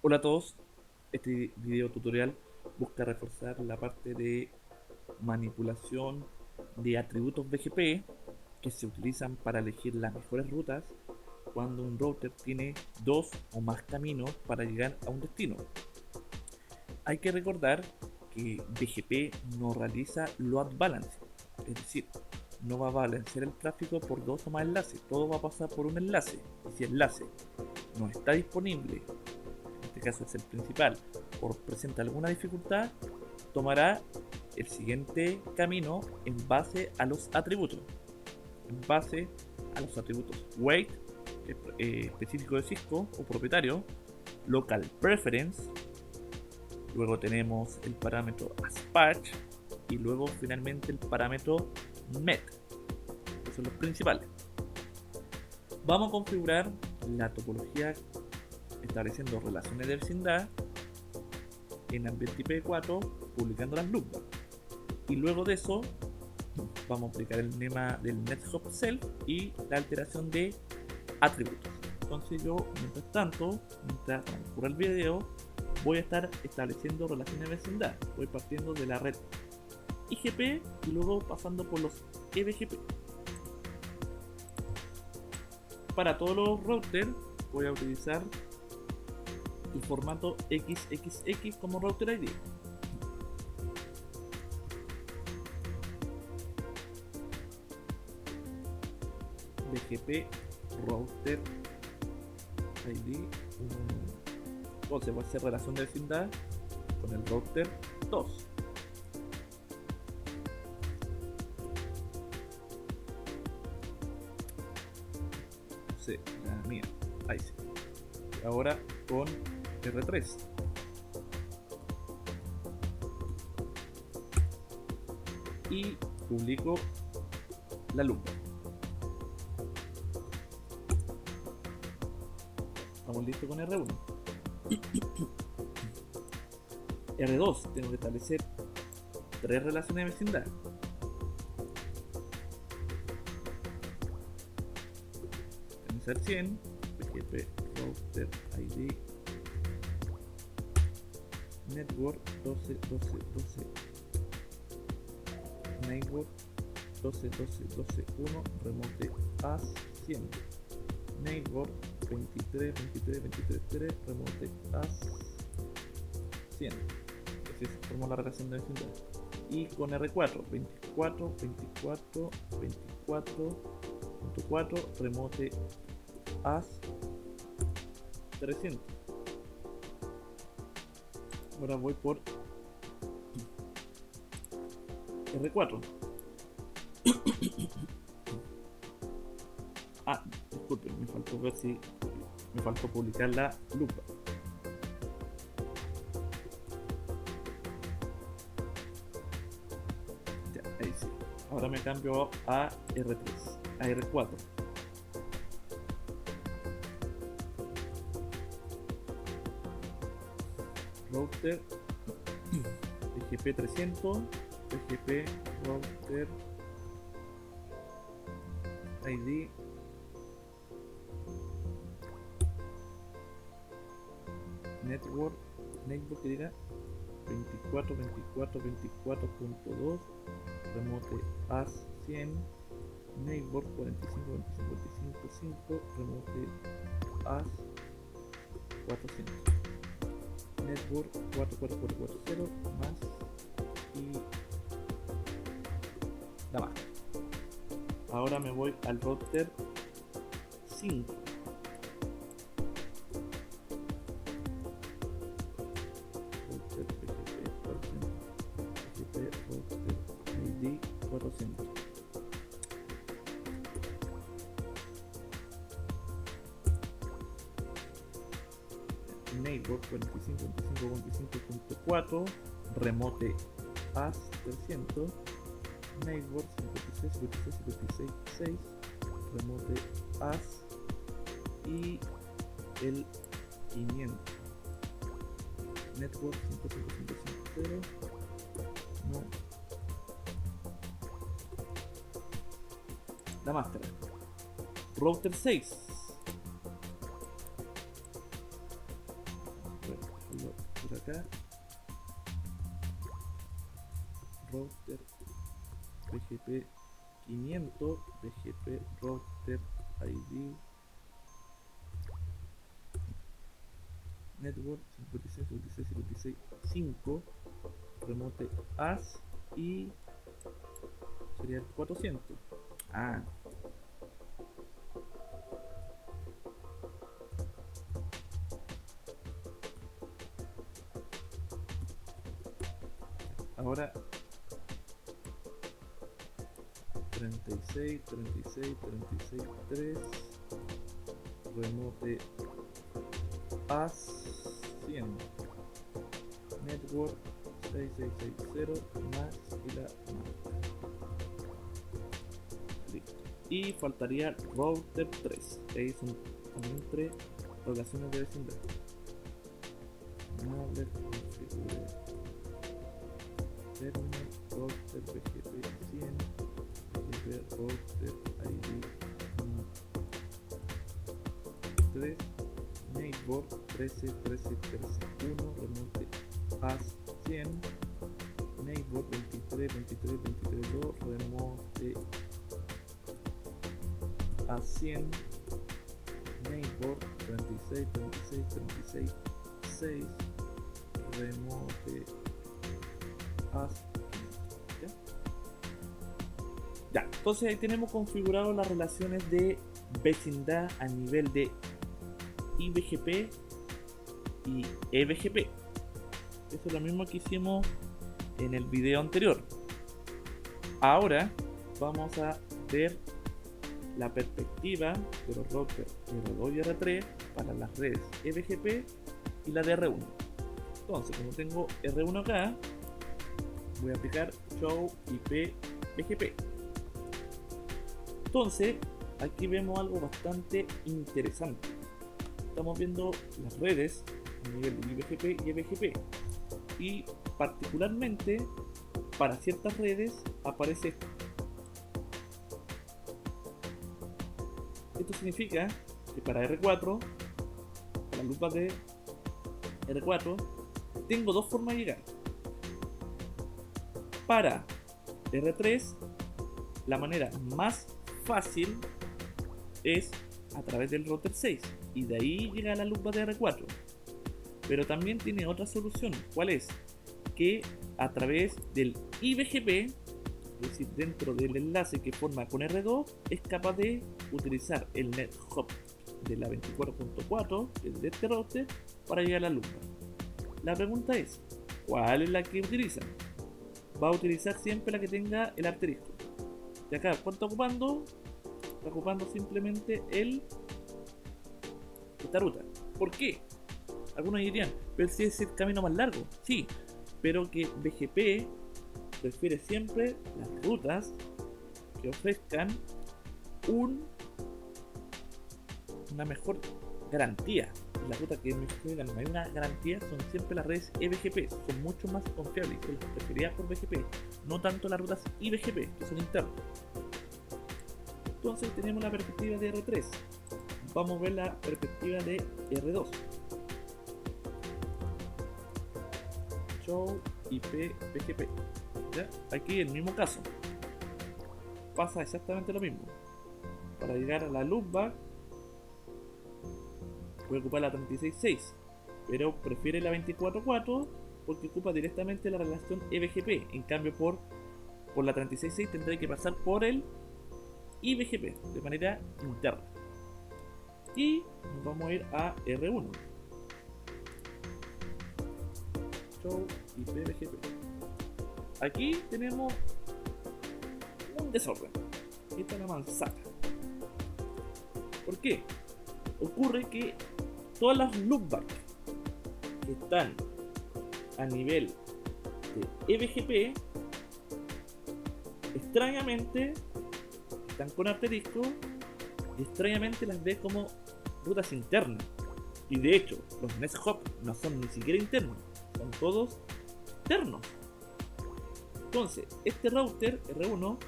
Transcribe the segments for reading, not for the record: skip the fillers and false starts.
Hola a todos, este video tutorial busca reforzar la parte de manipulación de atributos BGP que se utilizan para elegir las mejores rutas cuando un router tiene dos o más caminos para llegar a un destino. Hay que recordar que BGP no realiza load balancing, es decir, no va a balancear el tráfico por dos o más enlaces, todo va a pasar por un enlace, y si el enlace no está disponible, en este caso es el principal, o presenta alguna dificultad, tomará el siguiente camino en base a los atributos. En base a los atributos weight, específico de Cisco o propietario, local preference, luego tenemos el parámetro aspatch y luego finalmente el parámetro met. Esos son los principales. Vamos a configurar la topología estableciendo relaciones de vecindad en ambiente IPv4 publicando las loops. Y luego de eso vamos a aplicar el lema del NetHub Self y la alteración de atributos. Entonces yo, mientras tanto, mientras transcurra el video, voy a estar estableciendo relaciones de vecindad. Voy partiendo de la red IGP y luego pasando por los EBGP. Para todos los routers voy a utilizar el formato XXX como router ID. BGP router ID. Entonces voy a hacer relación de vecindad con el router 2. Sí, la mía. Ahí sí. Ahora con R3. Y publico la lupa. Estamos listos con R1. R2, tengo que establecer tres relaciones de vecindad. Organizar 100, PGP router ID network 12 12 12 network 12 12 12 1 remote as 100 network 23 23 23 3 remote as 100. Así se formó la relación de vecindad. Y con R4 24 24 24.4 remote as 300. Ahora voy por R4. Disculpen, me faltó ver si me faltó publicar la lupa. Ya, ahí sí. Ahora me cambio a R3, a R4. Router PGP 300, PGP router ID network que diga 24 24 24.2 remote as 100 network 45 25 25 remote as 400 network 44440 más y la más. Ahora me voy al router 5. Router PGP 400 PGP router ID 400. Network 45 25 25.4 remote as 300 network 56 56 56 6 remote as y el 500 network 55550 no la máscara router 6 hacerlo por acá. Router BGP 500, BGP router ID network 56, 56, 56, 5 remote as y sería el 400. Ah, ahora 36, 36, 36, 3 remote as 100 network 6660 más y la marca. Listo. Y faltaría router 3. Ahí son también 3 locaciones de vecindad. Mother configure terminal router BGP 100 BGP router ID 3 neighbor 13 13 13 1 remote as 100 neighbor 23 23 23 2 remote as 100 neighbor 36 36 36 6 remote as 500. Ya, entonces ahí tenemos configurado las relaciones de vecindad a nivel de IBGP y EBGP. Eso es lo mismo que hicimos en el video anterior. Ahora vamos a ver la perspectiva de los routers R2 y R3 para las redes EBGP y la de R1. Entonces, como tengo R1 acá, voy a aplicar show IP BGP. Entonces, aquí vemos algo bastante interesante. Estamos viendo las redes a nivel de IBGP y EBGP, y particularmente para ciertas redes aparece esto. Esto significa que para R4, para las lupas de R4, tengo dos formas de llegar. Para R3, la manera más fácil es a través del router 6 y de ahí llega a la lupa de R4. Pero también tiene otra solución. ¿Cuál es? Que a través del IBGP, es decir, dentro del enlace que forma con R2, es capaz de utilizar el NetHub de la 24.4, que es de este router, para llegar a la lupa. La pregunta es, ¿cuál es la que utiliza? Va a utilizar siempre la que tenga el asterisco. Y acá, ¿cuánto está ocupando? Está ocupando simplemente esta ruta. ¿Por qué? Algunos dirían, pero si es el camino más largo. Sí, pero que BGP prefiere siempre las rutas que ofrezcan una mejor garantía. Las rutas que me ofrezcan una garantía son siempre las redes EBGP, son mucho más confiables y son las preferidas por BGP, no tanto las rutas IBGP, que son internas. Entonces tenemos la perspectiva de R3. Vamos a ver la perspectiva de R2. Show IP BGP. ¿Ya? Aquí el mismo caso. Pasa exactamente lo mismo. Para llegar a la loopback voy a ocupar la 36.6, pero prefiere la 24.4 porque ocupa directamente la relación EBGP. En cambio por la 36.6 tendré que pasar por el IBGP de manera interna. Y nos vamos a ir a R1. Show IP BGP. Aquí tenemos un desorden. Esta es la manzana. ¿Por qué? Ocurre que todas las loopbacks que están a nivel de EBGP extrañamente están con asterisco y extrañamente las ve como rutas internas. Y de hecho, los NetHub no son ni siquiera internos, son todos externos. Entonces, este router R1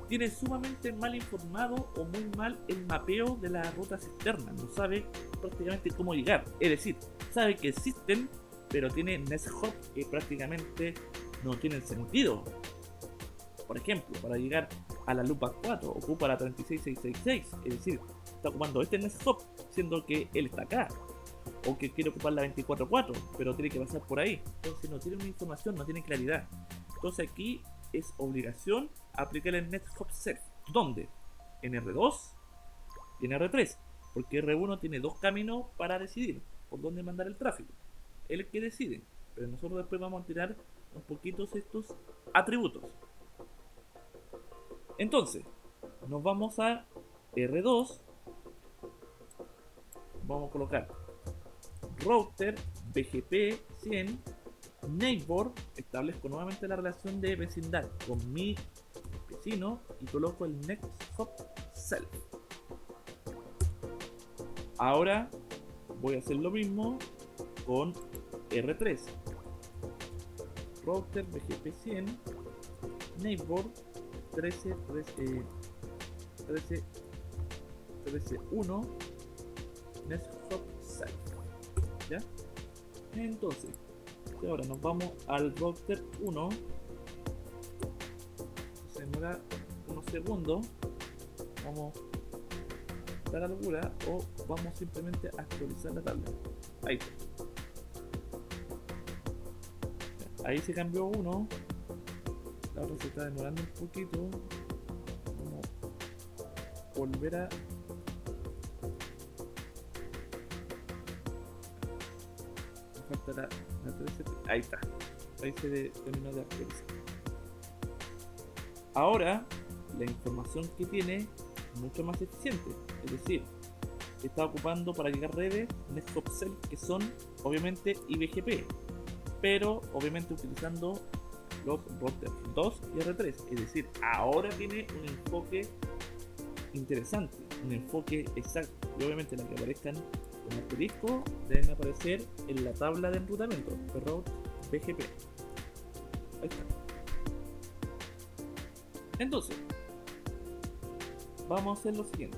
tiene sumamente mal informado o muy mal el mapeo de las rutas externas. No sabe prácticamente cómo llegar. Es decir, sabe que existen, pero tiene Nest Hop que prácticamente no tienen sentido. Por ejemplo, para llegar a la Loopback 4 ocupa la 36666, es decir, está ocupando este Nest Hop, siendo que él está acá. O que quiere ocupar la 24.4, pero tiene que pasar por ahí. Entonces no tiene una información, no tiene claridad. Entonces aquí es obligación aplicar el Nest Hop Self. ¿Dónde? En R2 y en R3. Porque R1 tiene dos caminos para decidir por dónde mandar el tráfico. Él es el que decide. Pero nosotros después vamos a tirar un poquito estos atributos. Entonces, nos vamos a R2. Vamos a colocar router BGP 100 neighbor. Establezco nuevamente la relación de vecindad con mi vecino y coloco el next hop self. Ahora voy a hacer lo mismo con R3. Router BGP 100 neighbor 13.1 next hop self. ¿Ya? Entonces, ahora nos vamos al router 1. Se demora unos segundos. Vamos a dar alguna o vamos simplemente a actualizar la tabla. Ahí está. Ahí se cambió uno. La otra se está demorando un poquito. Vamos a volver a falta la 13. Ahí está. Ahí se terminó de actualizar. Ahora la información que tiene es mucho más eficiente. Es decir, está ocupando para llegar redes Nest Hop Self que son obviamente IBGP, pero obviamente utilizando los routers 2 y R3. Es decir, ahora tiene un enfoque interesante, un enfoque exacto. Y obviamente las que aparezcan con asterisco deben aparecer en la tabla de enrutamiento de route BGP. Ahí está. Entonces, vamos a hacer lo siguiente.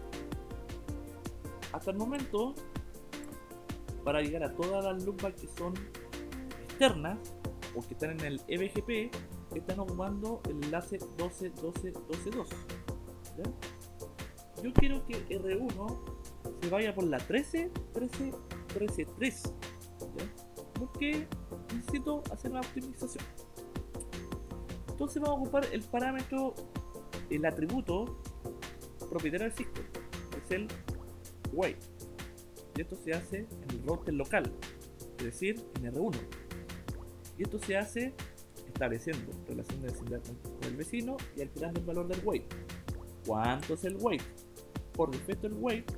Hasta el momento, para llegar a todas las loopbacks que son externas o que están en el eBGP, están ocupando el enlace 12.12.12.2. ¿Ya? Yo quiero que R1 se vaya por la 13.13.13.3. Porque necesito hacer una optimización. Entonces vamos a ocupar el parámetro, el atributo propietario del Cisco, es el wait. Y esto se hace en el router local, es decir, en R1. Y esto se hace estableciendo relación de vecindad con el vecino y alterando el valor del wait. ¿Cuánto es el wait? Por defecto el wait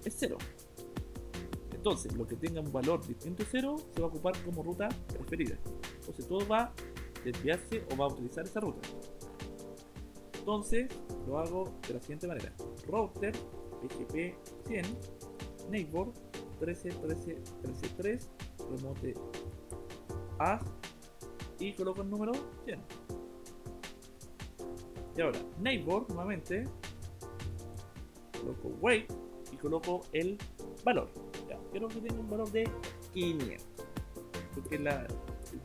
es 0. Entonces, lo que tenga un valor distinto a 0 se va a ocupar como ruta preferida. Entonces, todo va a desviarse o va a utilizar esa ruta. Entonces, lo hago de la siguiente manera: router BGP 100 neighbor 13.13.13.3 remote as y coloco el número 100. Y ahora, neighbor nuevamente, coloco wait y coloco el valor. Ya, quiero que tenga un valor de 500, porque el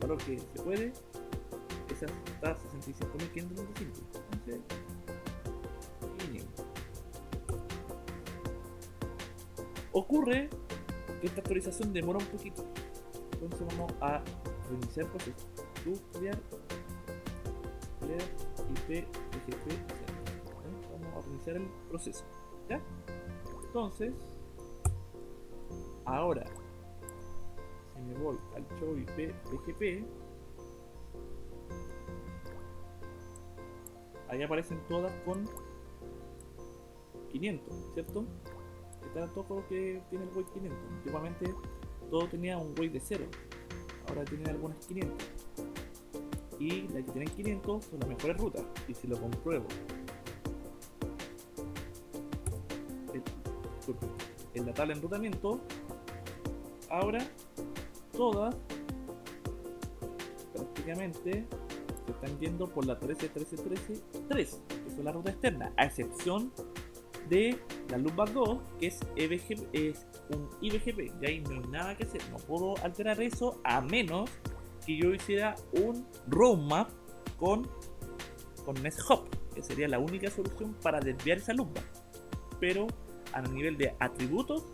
valor que se puede es hasta 65.595. Entonces, 500. Ocurre que esta actualización demora un poquito, entonces vamos a reiniciar el proceso. Clear IP BGP. Vamos a reiniciar el proceso. ¿Ya? Entonces, ahora, si me voy al show IP BGP, ahí aparecen todas con 500, ¿cierto? Está todo lo que tiene el weight 500. Antiguamente todo tenía un weight de 0, ahora tienen algunas 500. Y las que tienen 500 son las mejores rutas. Y si lo compruebo en la tabla de enrutamiento, ahora todas prácticamente se están yendo por la 13.13.13.3, que son la ruta externa, a excepción de la LoopBack 2, que es es un IBGP, y ahí no hay nada que hacer, no puedo alterar eso a menos que yo hiciera un roadmap con NestHop, que sería la única solución para desviar esa loopback, pero a nivel de atributos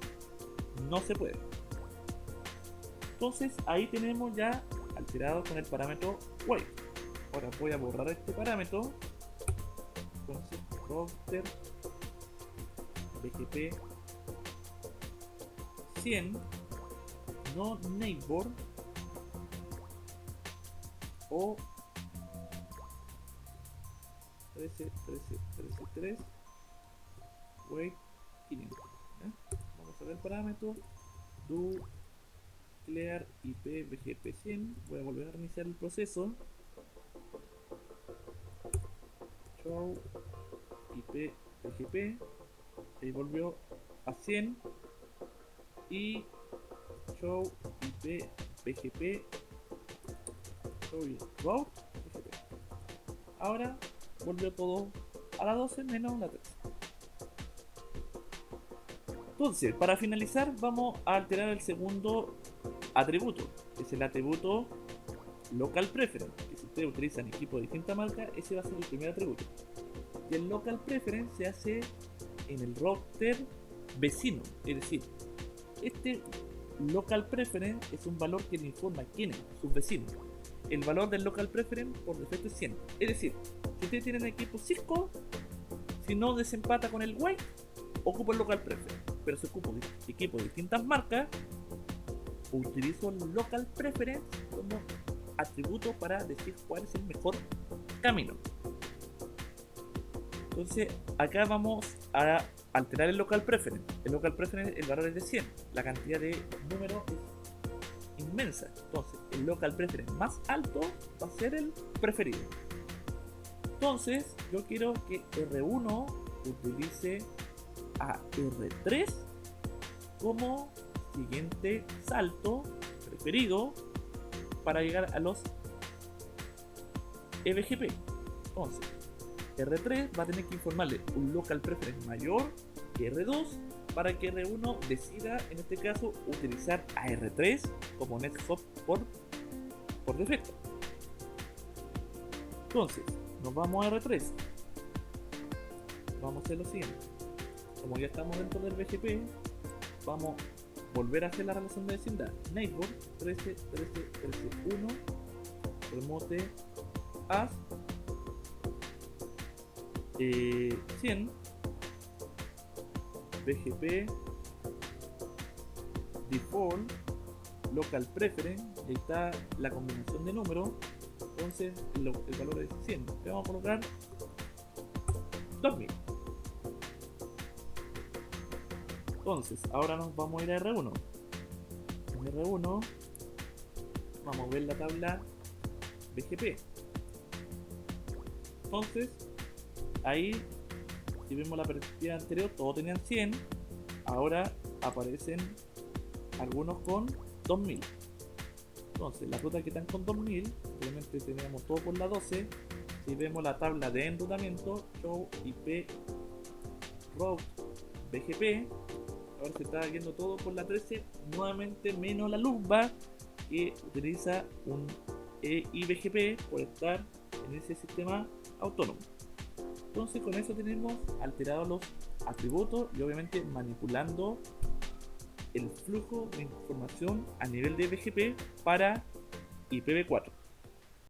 no se puede. Entonces ahí tenemos ya alterado con el parámetro wait. Ahora voy a borrar este parámetro. Entonces router BGP 100 no neighbor o 13 wait 500. Vamos a ver el parámetro do clear IP BGP 100. Voy a volver a reiniciar el proceso. Show IP BGP, ahí volvió a 100, y show IP BGP show route BGP. Ahora volvió todo a la 12 menos la 13. Entonces, para finalizar, vamos a alterar el segundo atributo, que es el atributo local preference, que si ustedes utilizan equipos de distinta marca, ese va a ser el primer atributo. Y el local preference se hace en el router vecino, es decir, este local preference es un valor que le informa quién es, sus vecinos. El valor del local preference por defecto es 100, es decir, si ustedes tienen equipo Cisco, si no desempata con el white, ocupo el local preference. Pero si ocupo equipos de distintas marcas, utilizo el local preference como atributo para decir cuál es el mejor camino. Entonces acá vamos a alterar el local preference. El local preference, el valor es de 100, la cantidad de números es inmensa. Entonces el local preference más alto va a ser el preferido. Entonces yo quiero que R1 utilice a R3 como siguiente salto preferido para llegar a los EBGP. Entonces R3 va a tener que informarle un local preference mayor que R2 para que R1 decida, en este caso, utilizar a R3 como NetHop por defecto. Entonces nos vamos a R3. Vamos a hacer lo siguiente. Como ya estamos dentro del BGP, vamos a volver a hacer la relación de vecindad. Neighbor 13 13 13 1 remote as 100 BGP default local preference. Ahí está la combinación de números. Entonces el valor es 100. Le vamos a colocar 2000. Entonces ahora nos vamos a ir a R1. En R1 vamos a ver la tabla BGP. Entonces ahí, si vemos la perspectiva anterior, todos tenían 100. Ahora aparecen algunos con 2000. Entonces las rutas que están con 2000, obviamente teníamos todo por la 12. Si vemos la tabla de enrutamiento, show IP route BGP, ahora se está viendo todo por la 13, nuevamente menos la LoopBack, que utiliza un IBGP por estar en ese sistema autónomo. Entonces con eso tenemos alterados los atributos y obviamente manipulando el flujo de información a nivel de BGP para IPv4.